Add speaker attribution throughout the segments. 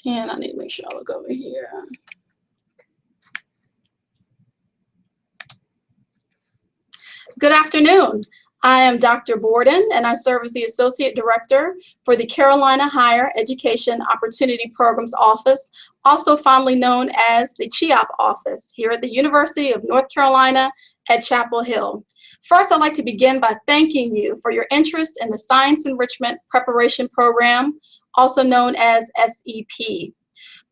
Speaker 1: And I need to make sure I look over here. Good afternoon. I am Dr. Borden, and I serve as the Associate Director for the Carolina Higher Education Opportunity Programs Office, also fondly known as the CHEOP Office, here at the University of North Carolina at Chapel Hill. First, I'd like to begin by thanking you for your interest in the Science Enrichment Preparation Program, also known as S.E.P.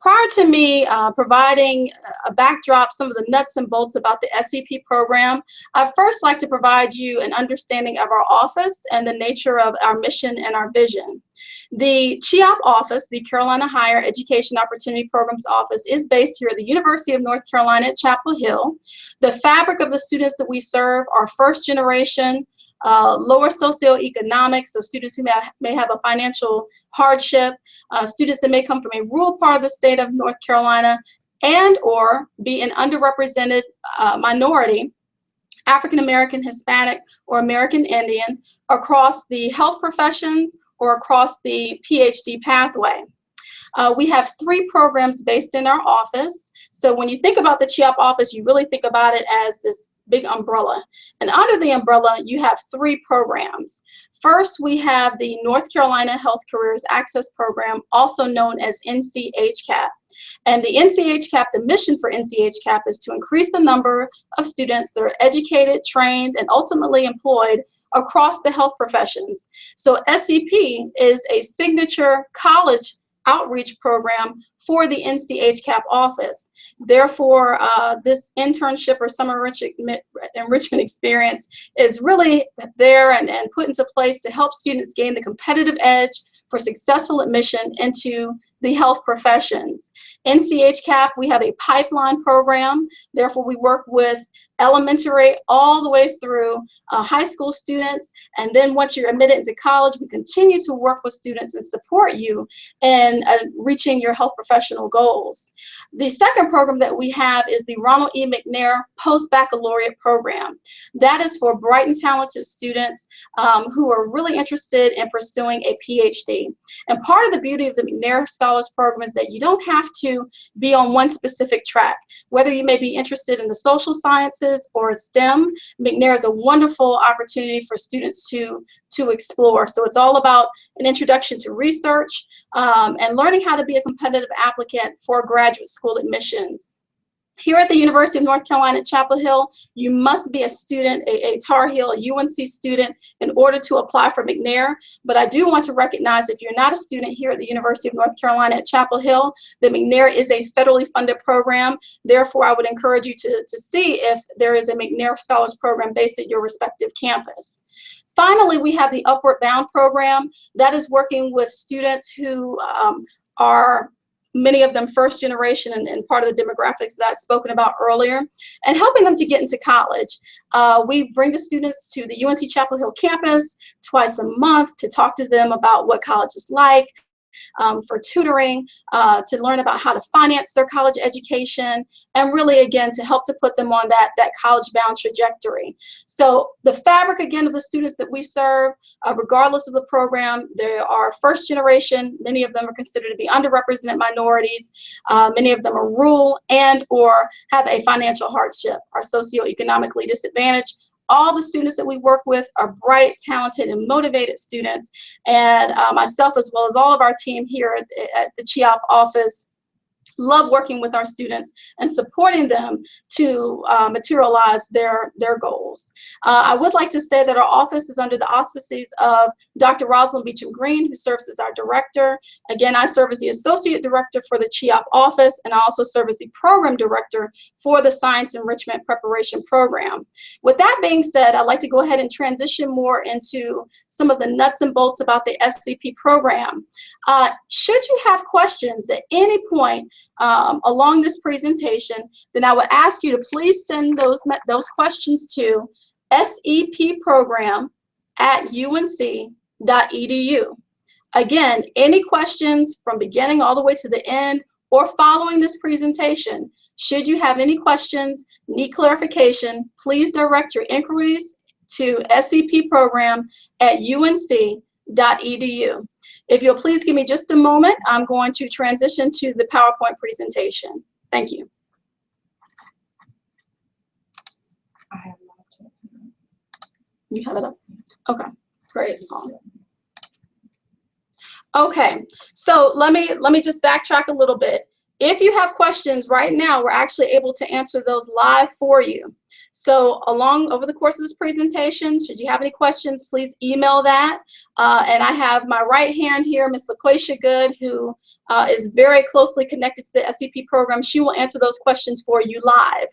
Speaker 1: Prior to me providing a backdrop, some of the nuts and bolts about the S.E.P program, I'd first like to provide you an understanding of our office and the nature of our mission and our vision. The CHEOP office, the Carolina Higher Education Opportunity Programs Office, is based here at the University of North Carolina at Chapel Hill. The fabric of the students that we serve are first generation, lower socioeconomic, so students who may have a financial hardship, students that may come from a rural part of the state of North Carolina, and or be an underrepresented minority, African American, Hispanic, or American Indian, across the health professions or across the PhD pathway. We have 3 programs based in our office. So when you think about the CHEOP office, you really think about it as this big umbrella. And under the umbrella, you have 3 programs. First, we have the North Carolina Health Careers Access Program, also known as NCHCAP. And the NCHCAP, the mission for NCHCAP is to increase the number of students that are educated, trained, and ultimately employed across the health professions. So SEP is a signature college outreach program for the NCHCAP office. Therefore, this internship or summer enrichment experience is really there and put into place to help students gain the competitive edge for successful admission into the health professions. NCHCAP, we have a pipeline program. Therefore, we work with elementary all the way through high school students. And then once you're admitted into college, we continue to work with students and support you in reaching your health professional goals. The second program that we have is the Ronald E. McNair Post-Baccalaureate Program. That is for bright and talented students who are really interested in pursuing a PhD. And part of the beauty of the McNair Scholars Program is that you don't have to be on one specific track. Whether you may be interested in the social sciences or STEM, McNair is a wonderful opportunity for students to explore. So it's all about an introduction to research and learning how to be a competitive applicant for graduate school admissions. Here at the University of North Carolina at Chapel Hill, you must be a student, a Tar Heel, a UNC student, in order to apply for McNair. But I do want to recognize if you're not a student here at the University of North Carolina at Chapel Hill, that McNair is a federally funded program. Therefore, I would encourage you to see if there is a McNair Scholars Program based at your respective campus. Finally, we have the Upward Bound program. That is working with students who are many of them first generation and part of the demographics that I've spoken about earlier, and helping them to get into college. We bring the students to the UNC Chapel Hill campus twice a month to talk to them about what college is like, for tutoring, to learn about how to finance their college education, and really, again, to help to put them on that college-bound trajectory. So the fabric, again, of the students that we serve, regardless of the program, they are first generation. Many of them are considered to be underrepresented minorities. Many of them are rural and or have a financial hardship, are socioeconomically disadvantaged. All the students that we work with are bright, talented, and motivated students. And myself, as well as all of our team here at the CHEOP office, love working with our students and supporting them to materialize their goals. I would like to say that our office is under the auspices of Dr. Rosalind Beecham Green, who serves as our director. Again, I serve as the associate director for the CHEOP office, and I also serve as the program director for the Science Enrichment Preparation Program. With that being said, I'd like to go ahead and transition more into some of the nuts and bolts about the SEP program. Should you have questions at any point along this presentation, then I would ask you to please send those questions to sepprogram@unc.edu. Again, any questions from beginning all the way to the end or following this presentation, should you have any questions, need clarification, please direct your inquiries to sepprogram@unc.edu. If you'll please give me just a moment, I'm going to transition to the PowerPoint presentation. Thank you.
Speaker 2: I have not.
Speaker 1: You have it up? Okay, great. Okay, so let me just backtrack a little bit. If you have questions right now, we're actually able to answer those live for you. So over the course of this presentation, should you have any questions, please email that. And I have my right hand here, Ms. LaQuaisha Good, who is very closely connected to the S.E.P program. She will answer those questions for you live.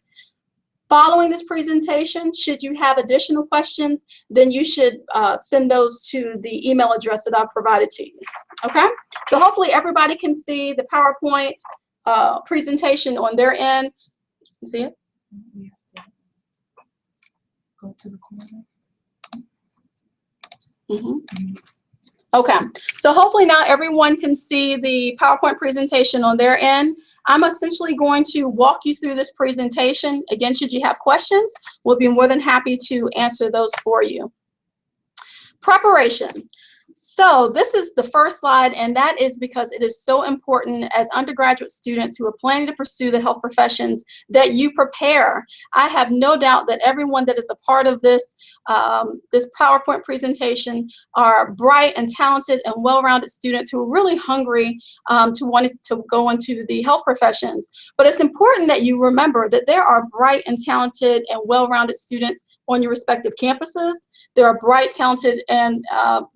Speaker 1: Following this presentation, should you have additional questions, then you should send those to the email address that I've provided to you. Okay? So hopefully everybody can see the PowerPoint presentation on their end. You see it?
Speaker 2: Go to the corner.
Speaker 1: Okay, so hopefully now everyone can see the PowerPoint presentation on their end. I'm essentially going to walk you through this presentation. Again, should you have questions, we'll be more than happy to answer those for you. Preparation. So this is the first slide, and that is because it is so important as undergraduate students who are planning to pursue the health professions that you prepare. I have no doubt that everyone that is a part of this, this PowerPoint presentation are bright and talented and well-rounded students who are really hungry to want to go into the health professions. But it's important that you remember that there are bright and talented and well-rounded students on your respective campuses. There are bright, talented, and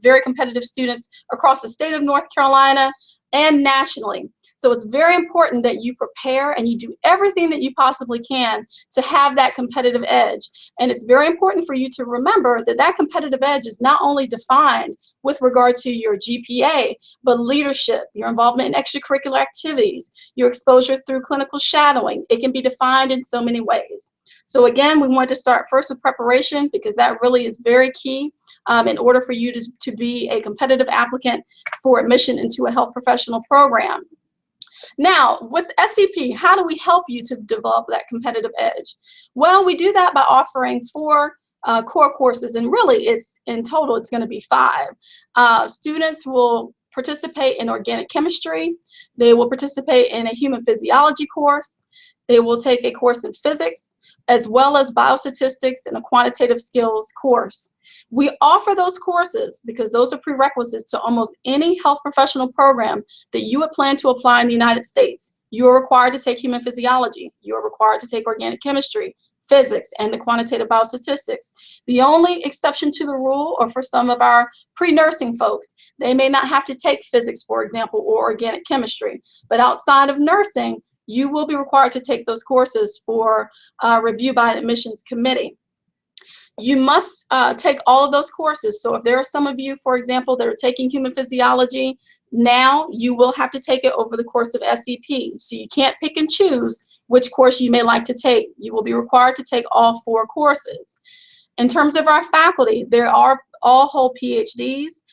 Speaker 1: very competitive students across the state of North Carolina and nationally. So it's very important that you prepare and you do everything that you possibly can to have that competitive edge. And it's very important for you to remember that that competitive edge is not only defined with regard to your GPA, but leadership, your involvement in extracurricular activities, your exposure through clinical shadowing. It can be defined in so many ways. So again, we want to start first with preparation because that really is very key in order for you to be a competitive applicant for admission into a health professional program. Now, with S.E.P, how do we help you to develop that competitive edge? Well, we do that by offering 4 core courses, and really it's in total it's going to be 5. Students will participate in organic chemistry, they will participate in a human physiology course, they will take a course in physics, as well as biostatistics and a quantitative skills course. We offer those courses because those are prerequisites to almost any health professional program that you would plan to apply in the United States. You are required to take human physiology. You are required to take organic chemistry, physics, and the quantitative biostatistics. The only exception to the rule are for some of our pre-nursing folks. They may not have to take physics, for example, or organic chemistry. But outside of nursing, you will be required to take those courses for review by an admissions committee. You must take all of those courses. So if there are some of you, for example, that are taking human physiology, now you will have to take it over the course of S.E.P. So you can't pick and choose which course you may like to take. You will be required to take all 4 courses. In terms of our faculty, there are all hold PhDs.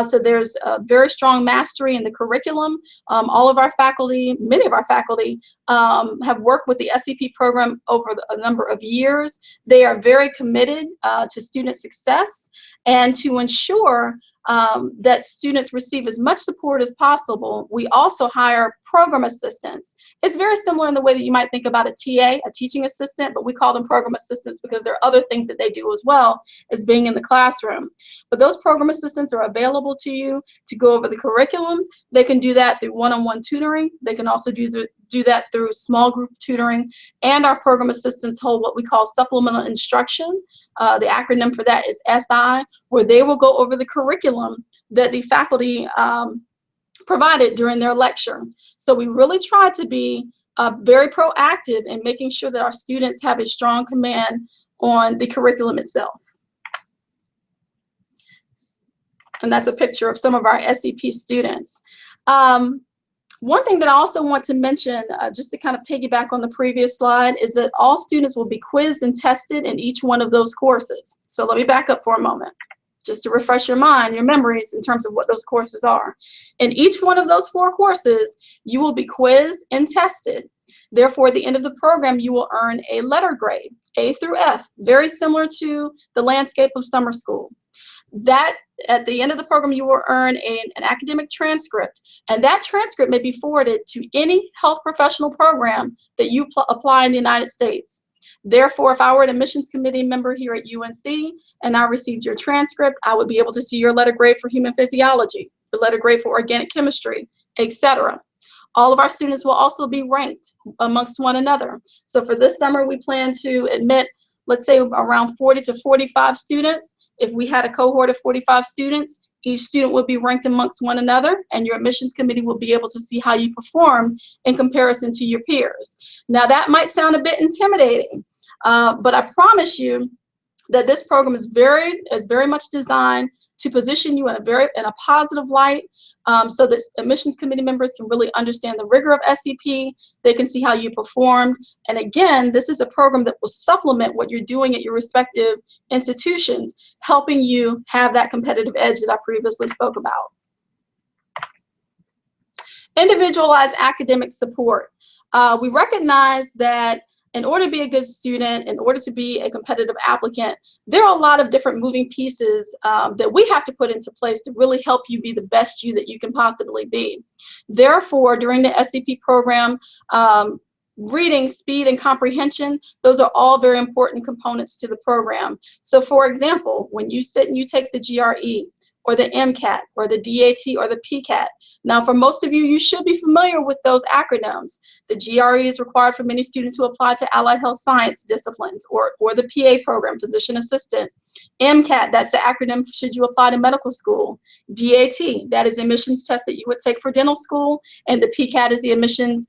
Speaker 1: So there's a very strong mastery in the curriculum. All of our faculty, many of our faculty, have worked with the S.E.P program over a number of years. They are very committed to student success and to ensure that students receive as much support as possible. We also hire program assistants. It's very similar in the way that you might think about a TA, a teaching assistant, but we call them program assistants because there are other things that they do as well as being in the classroom. But those program assistants are available to you to go over the curriculum. They can do that through one-on-one tutoring. They can also do that through small group tutoring. And our program assistants hold what we call supplemental instruction. The acronym for that is SI, where they will go over the curriculum that the faculty provided during their lecture. So we really try to be very proactive in making sure that our students have a strong command on the curriculum itself. And that's a picture of some of our S.E.P students. One thing that I also want to mention, just to kind of piggyback on the previous slide, is that all students will be quizzed and tested in each one of those courses. So let me back up for a moment, just to refresh your mind, your memories in terms of what those courses are. In each one of those 4 courses, you will be quizzed and tested. Therefore, at the end of the program, you will earn a letter grade, A through F, very similar to the landscape of summer school. That at the end of the program, you will earn an academic transcript, and that transcript may be forwarded to any health professional program that you apply in the United States. Therefore, if I were an admissions committee member here at UNC and I received your transcript, I would be able to see your letter grade for human physiology, your letter grade for organic chemistry, etc. All of our students will also be ranked amongst one another. So for this summer, we plan to admit, let's say, around 40 to 45 students. If we had a cohort of 45 students, each student would be ranked amongst one another, and your admissions committee will be able to see how you perform in comparison to your peers. Now, that might sound a bit intimidating, but I promise you that this program is very much designed to position you in a positive light, so that admissions committee members can really understand the rigor of S.E.P. They can see how you performed. And again, this is a program that will supplement what you're doing at your respective institutions, helping you have that competitive edge that I previously spoke about. Individualized academic support. We recognize that in order to be a good student, in order to be a competitive applicant, there are a lot of different moving pieces that we have to put into place to really help you be the best you that you can possibly be. Therefore, during the S.E.P. program, reading, speed, and comprehension, those are all very important components to the program. So for example, when you sit and you take the GRE, or the MCAT, or the DAT, or the PCAT. Now, for most of you, you should be familiar with those acronyms. The GRE is required for many students who apply to allied health science disciplines, or the PA program, physician assistant. MCAT, that's the acronym should you apply to medical school. DAT, that is the admissions test that you would take for dental school, and the PCAT is the admissions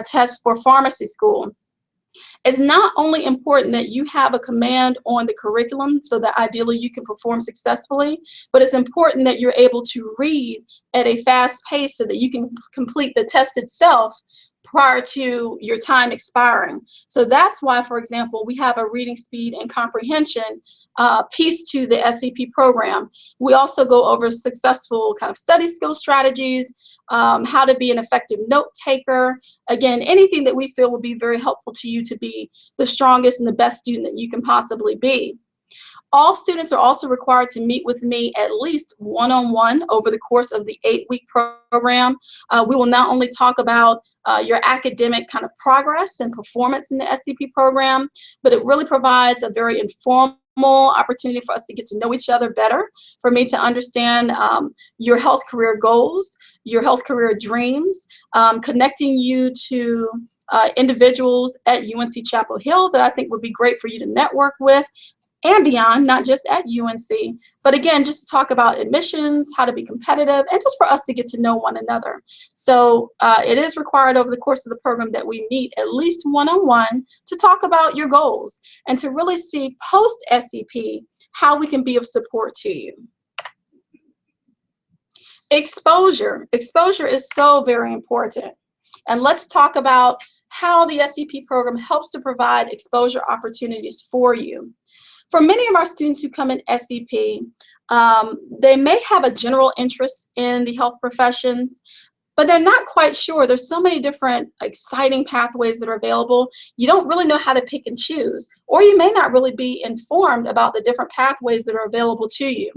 Speaker 1: test for pharmacy school. It's not only important that you have a command on the curriculum so that ideally you can perform successfully, but it's important that you're able to read at a fast pace so that you can complete the test itself prior to your time expiring. So that's why, for example, we have a reading speed and comprehension piece to the S.E.P. program. We also go over successful kind of study skill strategies, how to be an effective note taker. Again, anything that we feel will be very helpful to you to be the strongest and the best student that you can possibly be. All students are also required to meet with me at least one-on-one over the course of the 8-week program. We will not only talk about your academic kind of progress and performance in the S.E.P. program, but it really provides a very informal opportunity for us to get to know each other better, for me to understand your health career goals, your health career dreams, connecting you to individuals at UNC Chapel Hill that I think would be great for you to network with, and beyond, not just at UNC, but again, just to talk about admissions, how to be competitive, and just for us to get to know one another. So it is required over the course of the program that we meet at least one-on-one to talk about your goals and to really see post-S.E.P. how we can be of support to you. Exposure. Exposure is so very important. And let's talk about how the S.E.P. program helps to provide exposure opportunities for you. For many of our students who come in S.E.P., they may have a general interest in the health professions, but they're not quite sure. There's so many different exciting pathways that are available. You don't really know how to pick and choose, or you may not really be informed about the different pathways that are available to you.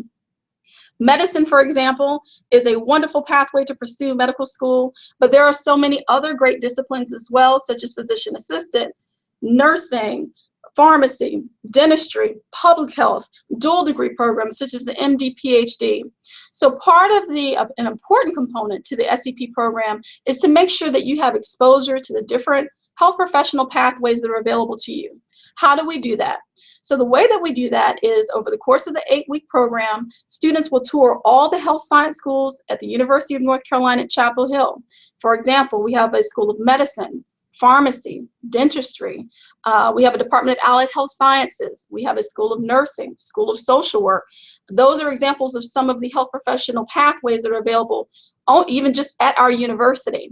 Speaker 1: Medicine, for example, is a wonderful pathway to pursue medical school, but there are so many other great disciplines as well, such as physician assistant, nursing, pharmacy, dentistry, public health, dual degree programs such as the MD, PhD. So part of an important component to the S.E.P. program is to make sure that you have exposure to the different health professional pathways that are available to you. How do we do that? So the way that we do that is over the course of the 8-week program, students will tour all the health science schools at the University of North Carolina at Chapel Hill. For example, we have a School of Medicine, pharmacy, dentistry. We have a Department of Allied Health Sciences. We have a School of Nursing, School of Social Work. Those are examples of some of the health professional pathways that are available even just at our university.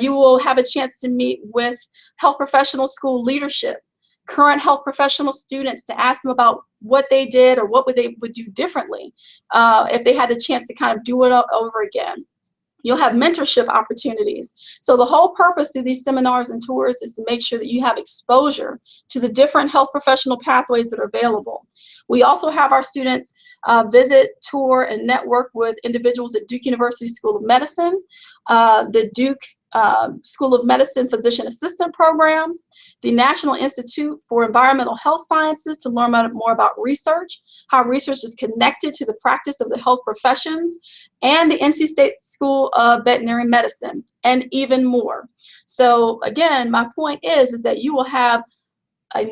Speaker 1: You will have a chance to meet with health professional school leadership, current health professional students, to ask them about what they did or what they would do differently if they had the chance to kind of do it over again. You'll have mentorship opportunities. So the whole purpose of these seminars and tours is to make sure that you have exposure to the different health professional pathways that are available. We also have our students visit, tour, and network with individuals at Duke University School of Medicine, the Duke School of Medicine Physician Assistant Program, the National Institute for Environmental Health Sciences to learn more about research, how research is connected to the practice of the health professions, and the NC State School of Veterinary Medicine, and even more. So again, my point is that you will have a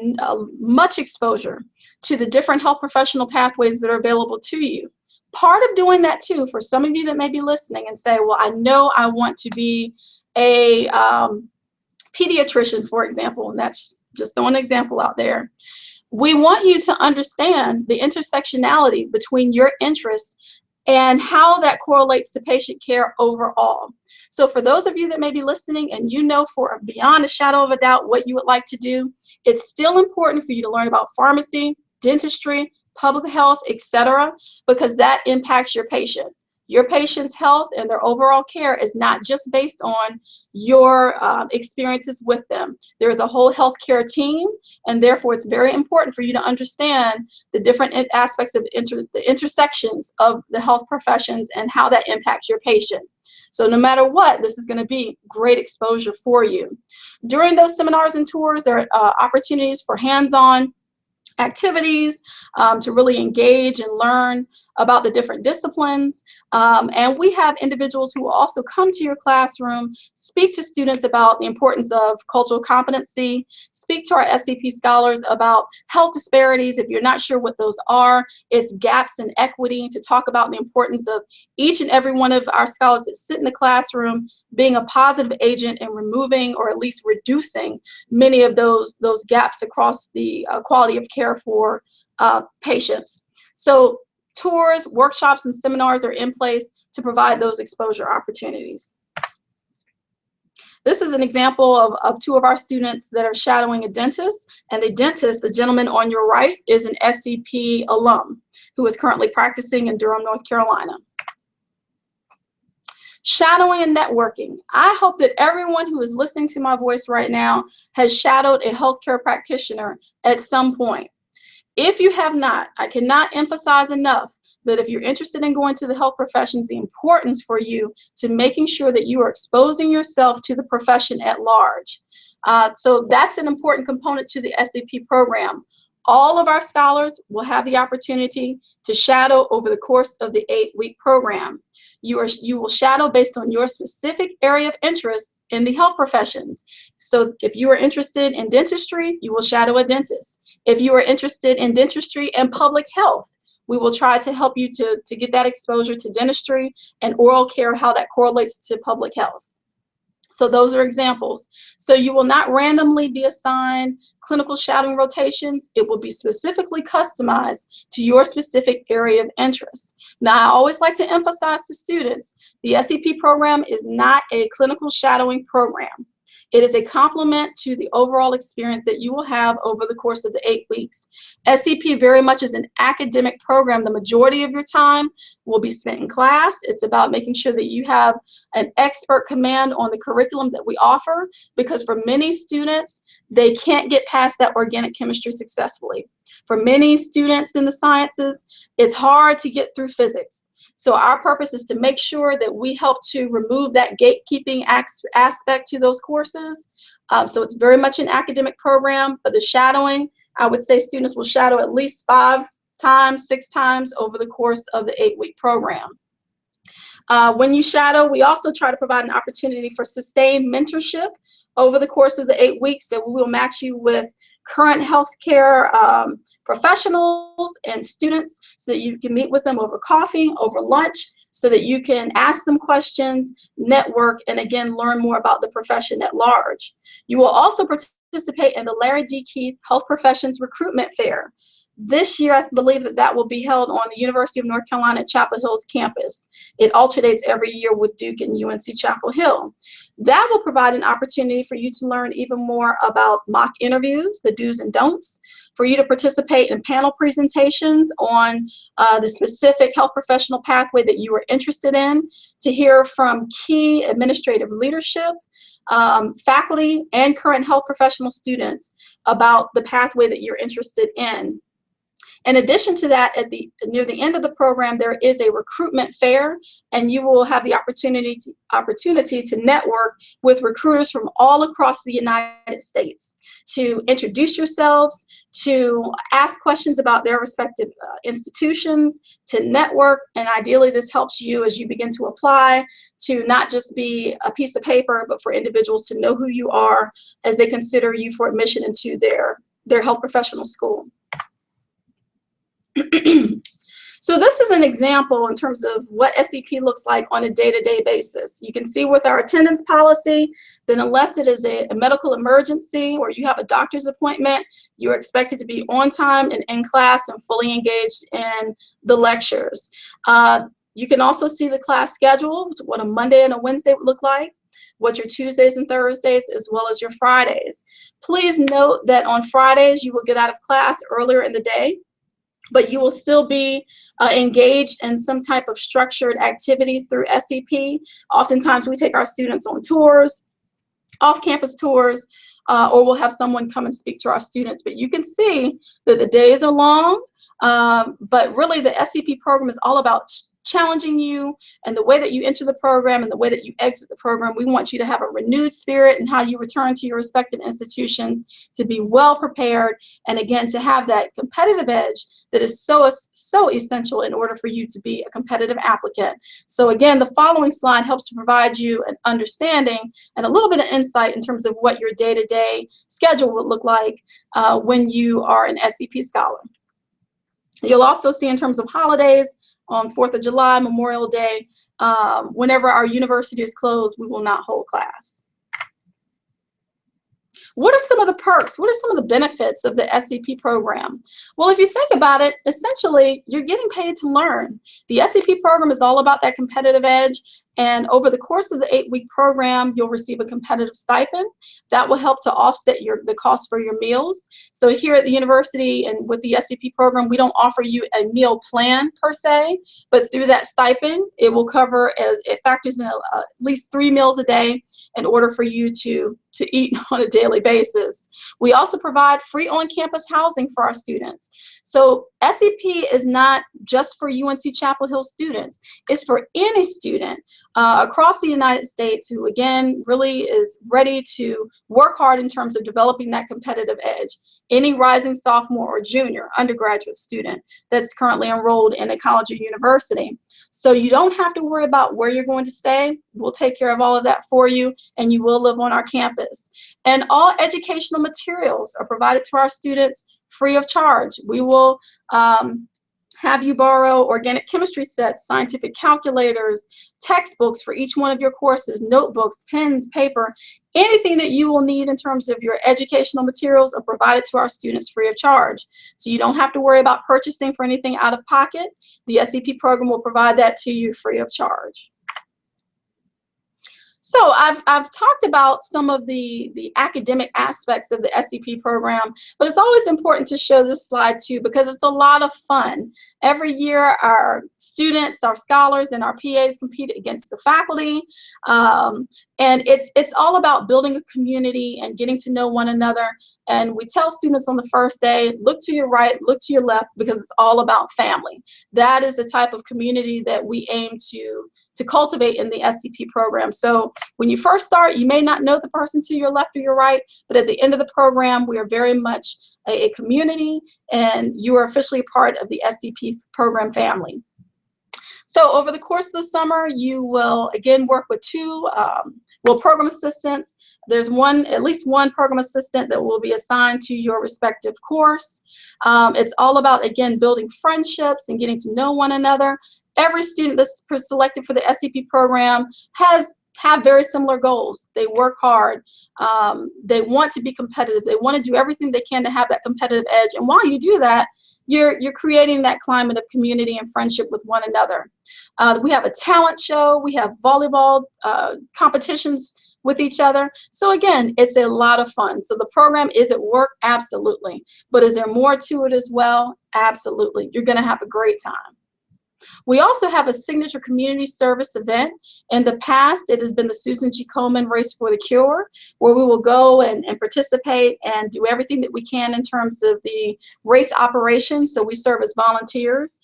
Speaker 1: much exposure to the different health professional pathways that are available to you. Part of doing that too, for some of you that may be listening and say, well, I know I want to be a pediatrician, for example, and that's just throwing an example out there. We want you to understand the intersectionality between your interests and how that correlates to patient care overall. So for those of you that may be listening and you know for beyond a shadow of a doubt what you would like to do, it's still important for you to learn about pharmacy, dentistry, public health, etc., because that impacts your patient. Your patient's health and their overall care is not just based on your experiences with them. There is a whole healthcare team, and therefore it's very important for you to understand the different aspects of the intersections of the health professions and how that impacts your patient. So no matter what, this is going to be great exposure for you. During those seminars and tours, there are opportunities for hands-on activities to really engage and learn about the different disciplines. And we have individuals who will also come to your classroom, speak to students about the importance of cultural competency, speak to our S.E.P scholars about health disparities. If you're not sure what those are, it's gaps in equity, to talk about the importance of each and every one of our scholars that sit in the classroom being a positive agent in removing or at least reducing many of those gaps across the quality of care for patients. So tours, workshops, and seminars are in place to provide those exposure opportunities. This is an example of two of our students that are shadowing a dentist, and the dentist, the gentleman on your right, is an S.E.P alum who is currently practicing in Durham, North Carolina. Shadowing and networking. I hope that everyone who is listening to my voice right now has shadowed a healthcare practitioner at some point. If you have not, I cannot emphasize enough that if you're interested in going to the health professions, the importance for you to making sure that you are exposing yourself to the profession at large. So that's an important component to the S.E.P program. All of our scholars will have the opportunity to shadow over the course of the 8-week program. You will shadow based on your specific area of interest in the health professions. So if you are interested in dentistry, you will shadow a dentist. If you are interested in dentistry and public health, we will try to help you to get that exposure to dentistry and oral care, how that correlates to public health. So those are examples. So you will not randomly be assigned clinical shadowing rotations. It will be specifically customized to your specific area of interest. Now, I always like to emphasize to students, the S.E.P program is not a clinical shadowing program. It is a complement to the overall experience that you will have over the course of the 8 weeks. S.E.P very much is an academic program. The majority of your time will be spent in class. It's about making sure that you have an expert command on the curriculum that we offer, because for many students, they can't get past that organic chemistry successfully. For many students in the sciences, it's hard to get through physics. So our purpose is to make sure that we help to remove that gatekeeping aspect to those courses. So it's very much an academic program, but the shadowing, I would say students will shadow at least 5 times, 6 times over the course of the 8-week program. When you shadow, we also try to provide an opportunity for sustained mentorship over the course of the 8 weeks. So we will match you with current healthcare professionals and students so that you can meet with them over coffee, over lunch, so that you can ask them questions, network, and again, learn more about the profession at large. You will also participate in the Larry D. Keith Health Professions Recruitment Fair. This year, I believe that will be held on the University of North Carolina at Chapel Hill's campus. It alternates every year with Duke and UNC Chapel Hill. That will provide an opportunity for you to learn even more about mock interviews, the do's and don'ts, for you to participate in panel presentations on the specific health professional pathway that you are interested in, to hear from key administrative leadership, faculty, and current health professional students about the pathway that you're interested in. In addition to that, near the end of the program, there is a recruitment fair, and you will have the opportunity to network with recruiters from all across the United States, to introduce yourselves, to ask questions about their respective institutions, to network, and ideally this helps you as you begin to apply to not just be a piece of paper, but for individuals to know who you are as they consider you for admission into their health professional school. So this is an example in terms of what S.E.P looks like on a day-to-day basis. You can see with our attendance policy that unless it is a medical emergency or you have a doctor's appointment, you're expected to be on time and in class and fully engaged in the lectures. You can also see the class schedule, what a Monday and a Wednesday would look like, what your Tuesdays and Thursdays, as well as your Fridays. Please note that on Fridays you will get out of class earlier in the day, but you will still be engaged in some type of structured activity through S.E.P. Oftentimes we take our students on tours, off-campus tours, or we'll have someone come and speak to our students. But you can see that the days are long, but really the S.E.P program is all about challenging you, and the way that you enter the program and the way that you exit the program. We want you to have a renewed spirit in how you return to your respective institutions, to be well prepared, and again to have that competitive edge that is so essential in order for you to be a competitive applicant. So again, the following slide helps to provide you an understanding and a little bit of insight in terms of what your day-to-day schedule would look like when you are an S.E.P scholar. You'll also see in terms of holidays, on 4th of July, Memorial Day, whenever our university is closed, we will not hold class. What are some of the perks? What are some of the benefits of the S.E.P program? Well, if you think about it, essentially, you're getting paid to learn. The S.E.P program is all about that competitive edge, and over the course of the 8-week program, you'll receive a competitive stipend that will help to offset the cost for your meals. So here at the university and with the S.E.P program, we don't offer you a meal plan per se, but through that stipend, it will cover, it factors in at least 3 meals a day in order for you to eat on a daily basis. We also provide free on-campus housing for our students. So S.E.P is not just for UNC Chapel Hill students. It's for any student across the United States who, again, really is ready to work hard in terms of developing that competitive edge. Any rising sophomore or junior undergraduate student that's currently enrolled in a college or university. So you don't have to worry about where you're going to stay. We'll take care of all of that for you, and you will live on our campus. And all educational materials are provided to our students free of charge. We will have you borrow organic chemistry sets, scientific calculators, textbooks for each one of your courses, notebooks, pens, paper, anything that you will need in terms of your educational materials are provided to our students free of charge. So you don't have to worry about purchasing for anything out of pocket. The S.E.P program will provide that to you free of charge. So I've talked about some of the academic aspects of the S.E.P program, but it's always important to show this slide too because it's a lot of fun. Every year our students, our scholars, and our PAs compete against the faculty, and it's all about building a community and getting to know one another. And we tell students on the first day, look to your right, look to your left, because it's all about family. That is the type of community that we aim to cultivate in the S.E.P program. So when you first start, you may not know the person to your left or your right, but at the end of the program, we are very much a community, and you are officially part of the S.E.P program family. So over the course of the summer, you will again work with 2 program assistants. There's at least one program assistant that will be assigned to your respective course. It's all about, again, building friendships and getting to know one another. Every student that's selected for the S.E.P program have very similar goals. They work hard. They want to be competitive. They want to do everything they can to have that competitive edge. And while you do that, you're creating that climate of community and friendship with one another. We have a talent show. We have volleyball competitions with each other. So again, it's a lot of fun. So the program is at work, absolutely. But is there more to it as well? Absolutely. You're going to have a great time. We also have a signature community service event. In the past, it has been the Susan G. Komen Race for the Cure, where we will go and participate and do everything that we can in terms of the race operations. So we serve as volunteers.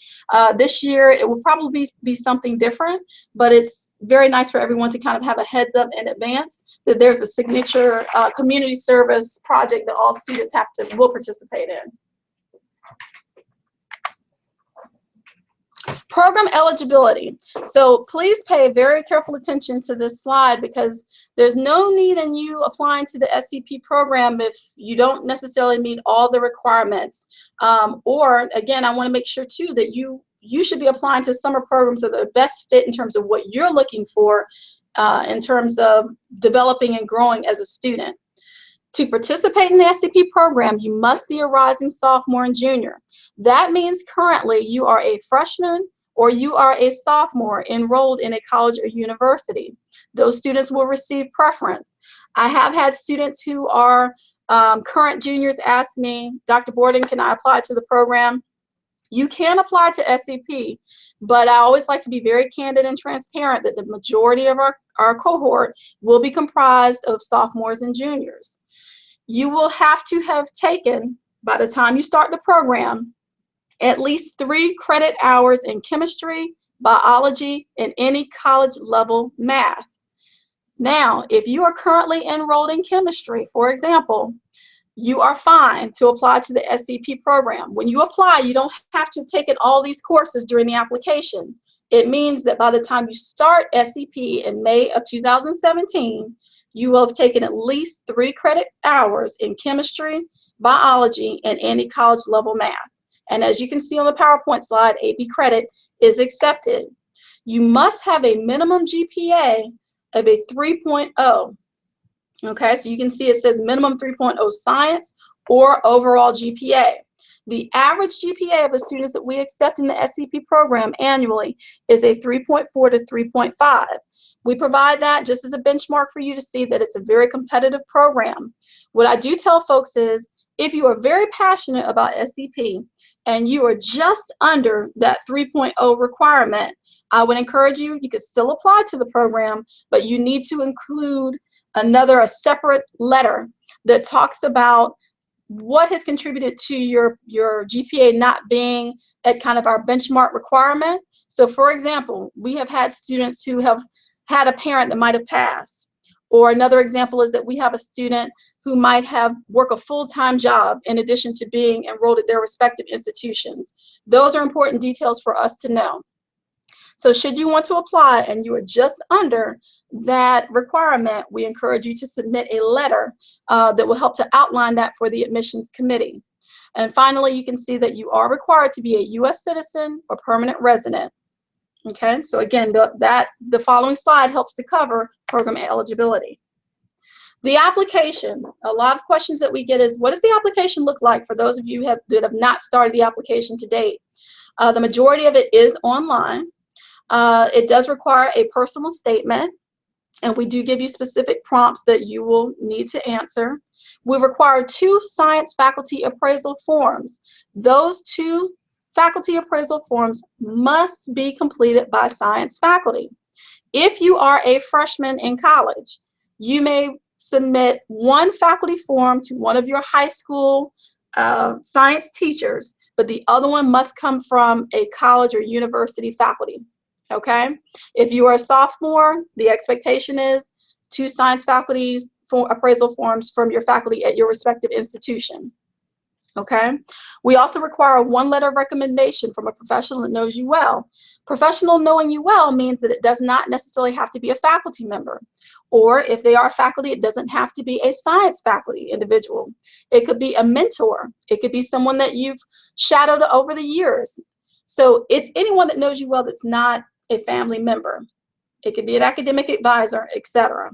Speaker 1: This year, it will probably be something different, but it's very nice for everyone to kind of have a heads up in advance that there's a signature community service project that all students will participate in. Program eligibility. So please pay very careful attention to this slide, because there's no need in you applying to the S.E.P program if you don't necessarily meet all the requirements. Or again, I want to make sure too that you should be applying to summer programs that are the best fit in terms of what you're looking for in terms of developing and growing as a student. To participate in the S.E.P program, you must be a rising sophomore and junior. That means currently you are a freshman or you are a sophomore enrolled in a college or university. Those students will receive preference. I have had students who are current juniors ask me, Dr. Borden, can I apply to the program? You can apply to S.E.P, but I always like to be very candid and transparent that the majority of our cohort will be comprised of sophomores and juniors. You will have to have taken, by the time you start the program, at least 3 credit hours in chemistry, biology, and any college level math. Now, if you are currently enrolled in chemistry, for example, you are fine to apply to the S.E.P program. When you apply, you don't have to have taken all these courses during the application. It means that by the time you start S.E.P in May of 2017, you will have taken at least 3 credit hours in chemistry, biology, and any college level math. And as you can see on the PowerPoint slide, AP credit is accepted. You must have a minimum GPA of a 3.0. Okay, so you can see it says minimum 3.0 science or overall GPA. The average GPA of the students that we accept in the S.E.P program annually is a 3.4 to 3.5. We provide that just as a benchmark for you to see that it's a very competitive program. What I do tell folks is, if you are very passionate about S.E.P and you are just under that 3.0 requirement, I would encourage you could still apply to the program, but you need to include a separate letter that talks about what has contributed to your GPA not being at kind of our benchmark requirement. So for example, we have had students who have had a parent that might have passed. Or another example is that we have a student who might have worked a full-time job in addition to being enrolled at their respective institutions. Those are important details for us to know. So should you want to apply and you are just under that requirement, we encourage you to submit a letter that will help to outline that for the admissions committee. And finally, you can see that you are required to be a U.S. citizen or permanent resident. Okay, so again, the following slide helps to cover program eligibility. The application, a lot of questions that we get is, what does the application look like for those of you that have not started the application to date? The majority of it is online. It does require a personal statement, and we do give you specific prompts that you will need to answer. We require 2 science faculty appraisal forms. Those 2 faculty appraisal forms must be completed by science faculty. If you are a freshman in college, you may submit 1 faculty form to one of your high school science teachers, but the other one must come from a college or university faculty. Okay? If you are a sophomore, the expectation is 2 science faculties for appraisal forms from your faculty at your respective institution. Okay? We also require 1 letter of recommendation from a professional that knows you well. Professional knowing you well means that it does not necessarily have to be a faculty member. Or if they are faculty, it doesn't have to be a science faculty individual. It could be a mentor. It could be someone that you've shadowed over the years. So it's anyone that knows you well that's not a family member. It could be an academic advisor, etc.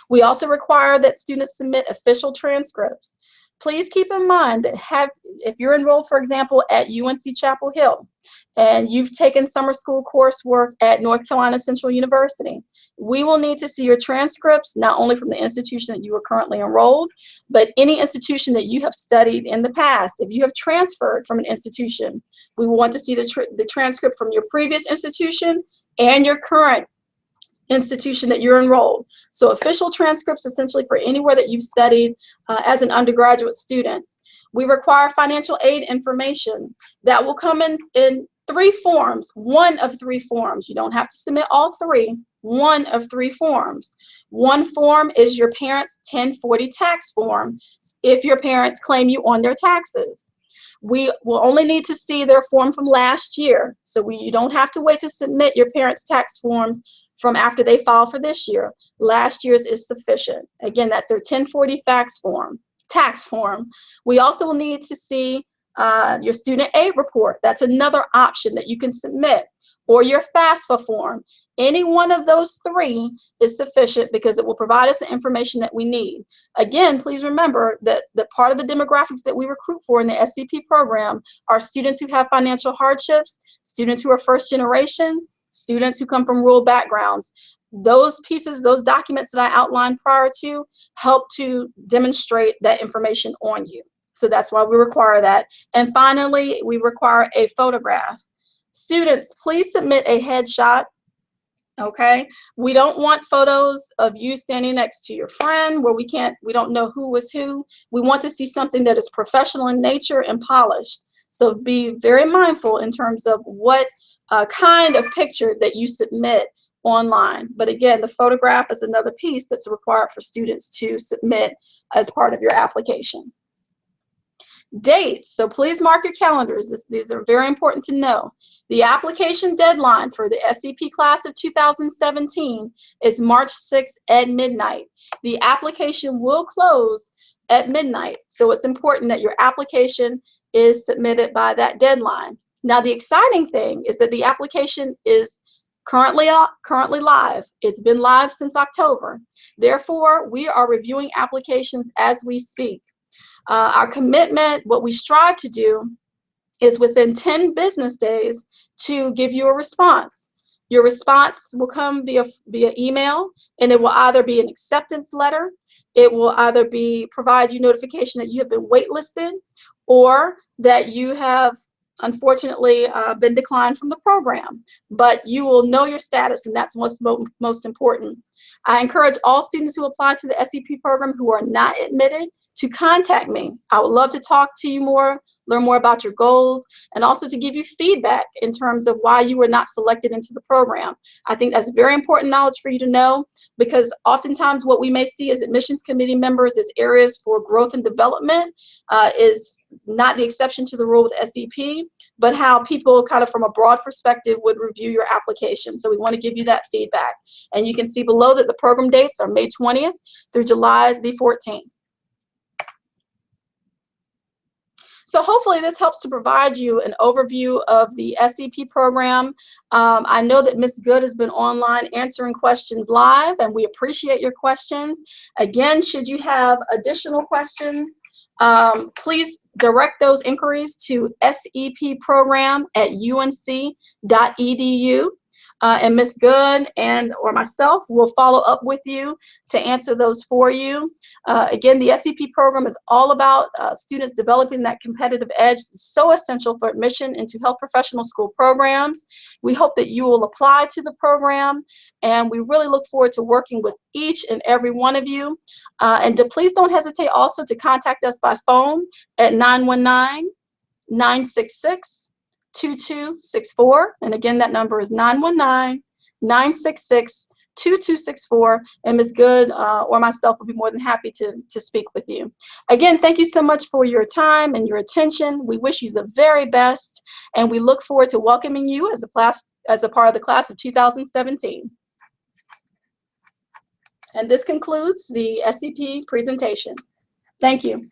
Speaker 1: We also require that students submit official transcripts. Please keep in mind that if you're enrolled, for example, at UNC Chapel Hill, and you've taken summer school coursework at North Carolina Central University, we will need to see your transcripts, not only from the institution that you are currently enrolled, but any institution that you have studied in the past. If you have transferred from an institution, We want to see the transcript from your previous institution and your current institution that you're enrolled. So official transcripts essentially for anywhere that you've studied as an undergraduate student. We require financial aid information that will come in 3 forms, one of 3 forms. You don't have to submit all 3, one of 3 forms. One form is your parents' 1040 tax form if your parents claim you on their taxes. We will only need to see their form from last year, so you don't have to wait to submit your parents' tax forms from after they file for this year. Last year's is sufficient. Again, that's their 1040 tax form. We also will need to see your student aid report. That's another option that you can submit, or your FAFSA form. Any one of those 3 is sufficient because it will provide us the information that we need. Again, please remember that part of the demographics that we recruit for in the S.E.P program are students who have financial hardships, students who are first generation, students who come from rural backgrounds. Those pieces, those documents that I outlined prior to help to demonstrate that information on you. So that's why we require that. And finally, we require a photograph. Students, please submit a headshot. Okay, we don't want photos of you standing next to your friend where we don't know who was who. We want to see something that is professional in nature and polished. So be very mindful in terms of what kind of picture that you submit online. But again, the photograph is another piece that's required for students to submit as part of your application. Dates, so please mark your calendars. These are very important to know. The application deadline for the S.E.P class of 2017 is March 6th at midnight. The application will close at midnight, so it's important that your application is submitted by that deadline. Now, the exciting thing is that the application is currently live. It's been live since October. Therefore, we are reviewing applications as we speak. Our commitment, what we strive to do, is within 10 business days to give you a response. Your response will come via email, and it will either be an acceptance letter, it will either provide you notification that you have been waitlisted, or that you have unfortunately been declined from the program. But you will know your status, and that's what's most important. I encourage all students who apply to the S.E.P program who are not admitted to contact me. I would love to talk to you more, learn more about your goals, and also to give you feedback in terms of why you were not selected into the program. I think that's very important knowledge for you to know, because oftentimes what we may see as admissions committee members as areas for growth and development is not the exception to the rule with S.E.P, but how people kind of from a broad perspective would review your application. So we want to give you that feedback. And you can see below that the program dates are May 20th through July the 14th. So hopefully this helps to provide you an overview of the S.E.P program. I know that Ms. Good has been online answering questions live, and we appreciate your questions. Again, should you have additional questions, please direct those inquiries to sepprogram@unc.edu. And Ms. Good or myself will follow up with you to answer those for you. Again, the S.E.P program is all about students developing that competitive edge. It's so essential for admission into health professional school programs. We hope that you will apply to the program, and we really look forward to working with each and every one of you. Please don't hesitate also to contact us by phone at 919-966-2264. And again, that number is 919-966-2264. And Ms. Good or myself will be more than happy to speak with you. Again, thank you so much for your time and your attention. We wish you the very best, and we look forward to welcoming you as a part of the class of 2017. And this concludes the S.E.P presentation. Thank you.